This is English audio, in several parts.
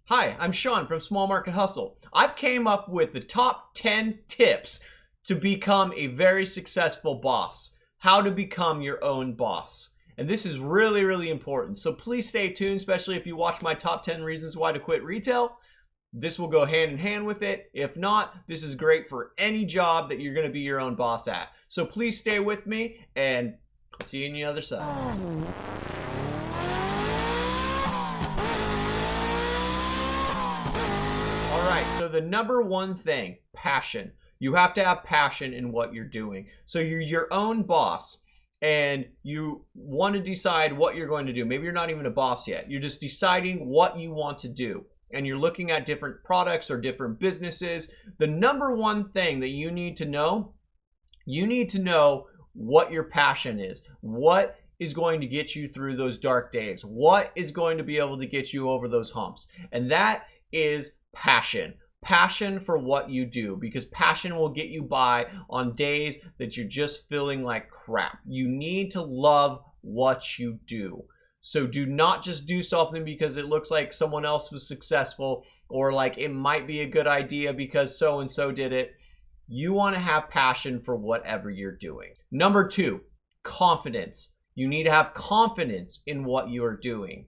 Hi, I'm Sean from Small Market Hustle. I've came up with the top 10 tips to become a very successful boss. How to become your own boss. And this is really, really important. So please stay tuned, especially if you watch my top 10 reasons why to quit retail. This will go hand in hand with it. If not, this is great for any job that you're going to be your own boss at. So please stay with me and see you on the other side. All right, so the number one thing, passion. You have to have passion in what you're doing. So you're your own boss and you want to decide what you're going to do. Maybe you're not even a boss yet. You're just deciding what you want to do. And you're looking at different products or different businesses. The number one thing that you need to know what your passion is. What is going to get you through those dark days? What is going to be able to get you over those humps? And that is passion. Passion for what you do, because passion will get you by on days that you're just feeling like crap. You need to love what you do. So do not just do something because it looks like someone else was successful or like it might be a good idea because so and so did it. You want to have passion for whatever you're doing. Number two, confidence. You need to have confidence in what you are doing.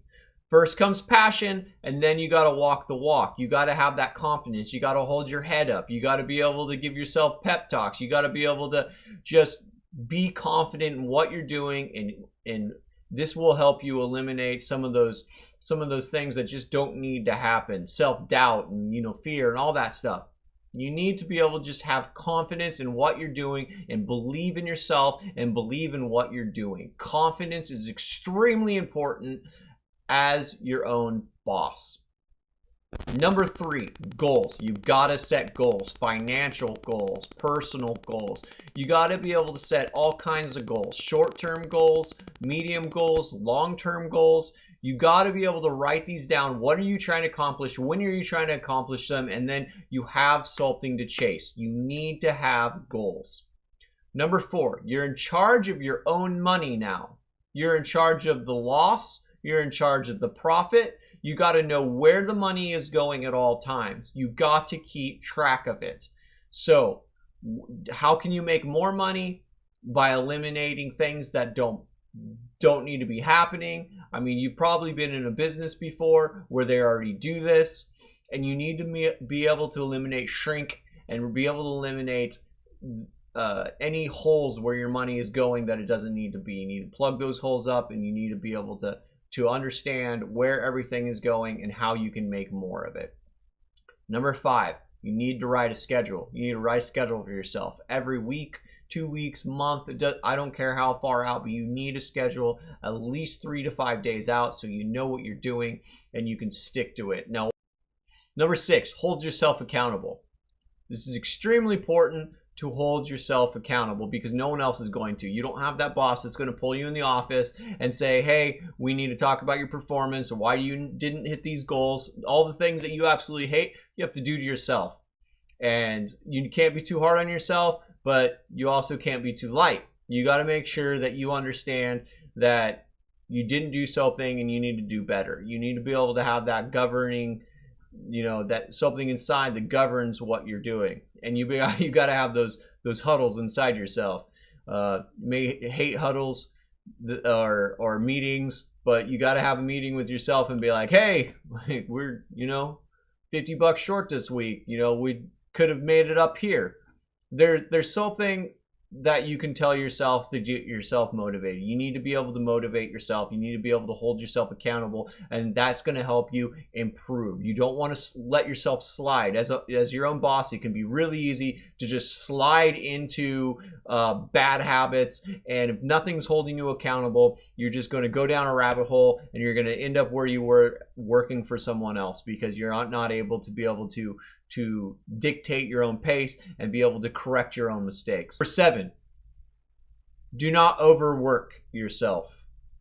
First comes passion, and then you got to walk the walk. You got to have that confidence. You got to hold your head up. You got to be able to give yourself pep talks. You got to be able to just be confident in what you're doing, and this will help you eliminate some of those things that just don't need to happen. Self-doubt and fear and all that stuff. You need to be able to just have confidence in what you're doing and believe in yourself and believe in what you're doing. Confidence is extremely important as your own boss. Number three, goals. You've got to set goals, financial goals, personal goals. You got to be able to set all kinds of goals, short-term goals, medium goals, long-term goals. You got to be able to write these down. What are you trying to accomplish? When are you trying to accomplish them? And then you have something to chase. You need to have goals. Number four, you're in charge of your own money now. You're in charge of the loss. You're in charge of the profit. You got to know where the money is going at all times. You got to keep track of it. So how can you make more money? By eliminating things that don't need to be happening. I mean, you've probably been in a business before where they already do this, and you need to be able to eliminate shrink and be able to eliminate any holes where your money is going that it doesn't need to be. You need to plug those holes up, and you need to be able to understand where everything is going and how you can make more of it. Number five, you need to write a schedule. You need to write a schedule for yourself every week, 2 weeks, month. I don't care how far out, but you need a schedule at least 3 to 5 days out so you know what you're doing and you can stick to it. Now, number six, hold yourself accountable. This is extremely important to hold yourself accountable because no one else is going to. You don't have that boss that's going to pull you in the office and say, hey, we need to talk about your performance or why you didn't hit these goals. All the things that you absolutely hate, you have to do to yourself. And you can't be too hard on yourself, but you also can't be too light. You got to make sure that you understand that you didn't do something and you need to do better. You need to be able to have that governing, that something inside that governs what you're doing. And you got to have those huddles inside yourself. May hate huddles or meetings, but you got to have a meeting with yourself and be like, hey, we're $50 short this week. We could have made it up here. There's something that you can tell yourself to get yourself motivated. You need to be able to motivate yourself. You need to be able to hold yourself accountable, and that's going to help you improve. You don't want to let yourself slide. As your own boss, it can be really easy to just slide into bad habits, and if nothing's holding you accountable, you're just going to go down a rabbit hole, and you're going to end up where you were working for someone else because you're not able to dictate your own pace and be able to correct your own mistakes. Number seven, do not overwork yourself.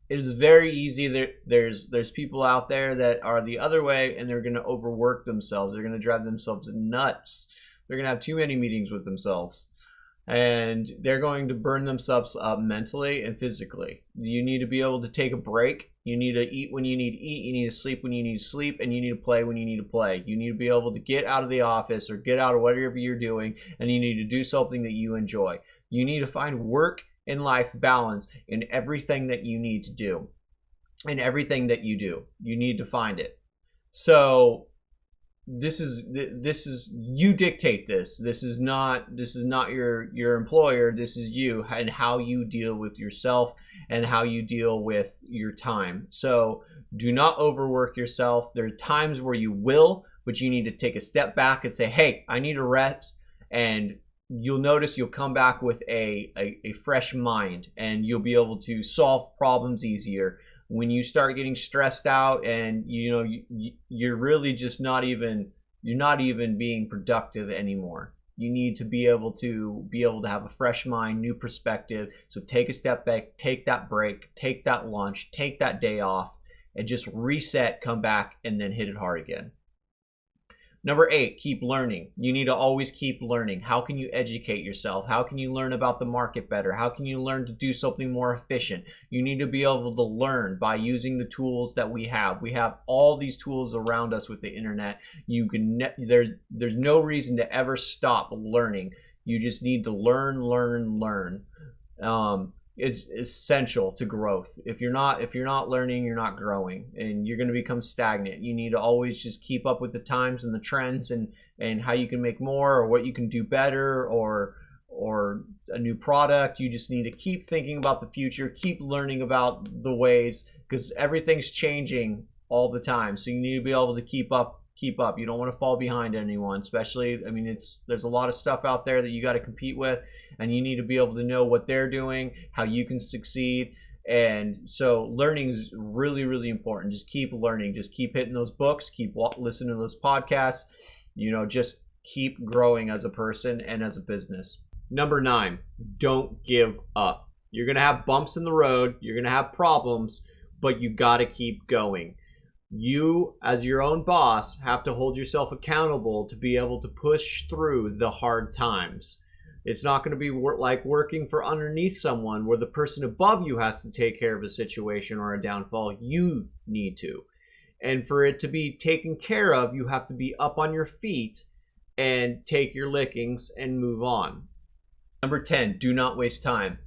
It is very easy. There's people out there that are the other way and they're going to overwork themselves. They're going to drive themselves nuts. They're going to have too many meetings with themselves. and they're going to burn themselves up mentally and physically. You need to be able to take a break. You need to eat when you need to eat. You need to sleep when you need to sleep, and you need to play when you need to play. You need to be able to get out of the office or get out of whatever you're doing, and you need to do something that you enjoy. You need to find work and life balance in everything that you need to do. In everything that you do, you need to find it. So this is you dictate this. This is not your employer. This is you and how you deal with yourself and how you deal with your time. So do not overwork yourself. There are times where you will, but you need to take a step back and say, hey, I need a rest. And you'll notice you'll come back with a fresh mind, and you'll be able to solve problems easier. When you start getting stressed out and you're really just not even being productive anymore. You need to be able to have a fresh mind, new perspective. So take a step back, take that break, take that lunch, take that day off, and just reset, come back, and then hit it hard again. Number 8, keep learning. You need to always keep learning. How can you educate yourself? How can you learn about the market better? How can you learn to do something more efficient? You need to be able to learn by using the tools that we have. We have all these tools around us with the internet. There's no reason to ever stop learning. You just need to learn. It's essential to growth. If you're not learning, you're not growing, and you're going to become stagnant. You need to always just keep up with the times and the trends, and how you can make more, or what you can do better, or a new product. You just need to keep thinking about the future, keep learning about the ways, because everything's changing all the time. So you need to be able to keep up. You don't want to fall behind anyone, especially, there's a lot of stuff out there that you got to compete with, and you need to be able to know what they're doing, how you can succeed. And so learning is really, really important. Just keep learning, just keep hitting those books, keep listening to those podcasts, just keep growing as a person and as a business. Number 9, don't give up. You're going to have bumps in the road, you're going to have problems, but you got to keep going. You, as your own boss, have to hold yourself accountable to be able to push through the hard times. It's not going to be like working for underneath someone where the person above you has to take care of a situation or a downfall. You need to. And for it to be taken care of, you have to be up on your feet and take your lickings and move on. Number 10, do not waste time.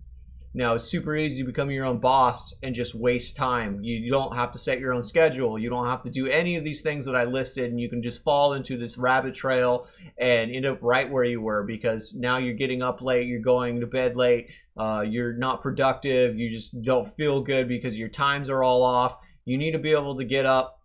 Now, it's super easy to become your own boss and just waste time. You don't have to set your own schedule. You don't have to do any of these things that I listed, and you can just fall into this rabbit trail and end up right where you were, because now you're getting up late, you're going to bed late, you're not productive, you just don't feel good because your times are all off. You need to be able to get up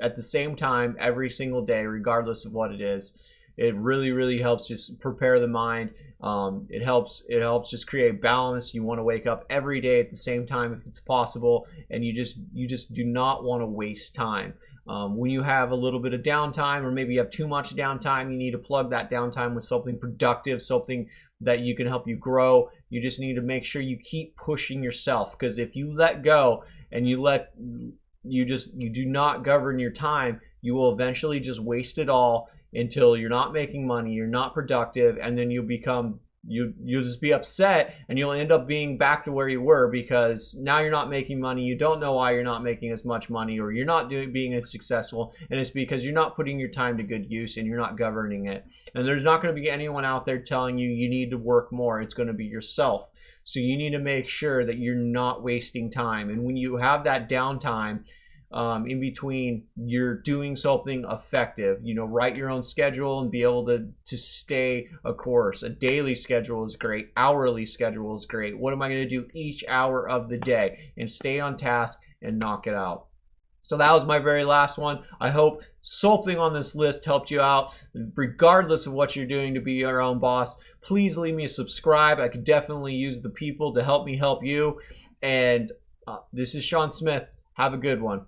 at the same time every single day, regardless of what it is. It really, really helps just prepare the mind. It helps just create balance. You want to wake up every day at the same time if it's possible, and you just do not want to waste time. When you have a little bit of downtime, or maybe you have too much downtime, you need to plug that downtime with something productive, something that you can help you grow. You just need to make sure you keep pushing yourself, because if you let go and you do not govern your time, you will eventually just waste it all until you're not making money, you're not productive, and then you'll just be upset, and you'll end up being back to where you were, because now you're not making money. You don't know why you're not making as much money, or you're not being as successful, and it's because you're not putting your time to good use and you're not governing it. And there's not going to be anyone out there telling you you need to work more. It's going to be yourself. So you need to make sure that you're not wasting time. And when you have that downtime, in between, you're doing something effective. Write your own schedule and be able to stay a course. A daily schedule is great. Hourly schedule is great. What am I going to do each hour of the day? And stay on task and knock it out. So that was my very last one. I hope something on this list helped you out. Regardless of what you're doing to be your own boss, please leave me a subscribe. I could definitely use the people to help me help you. And this is Sean Smith. Have a good one.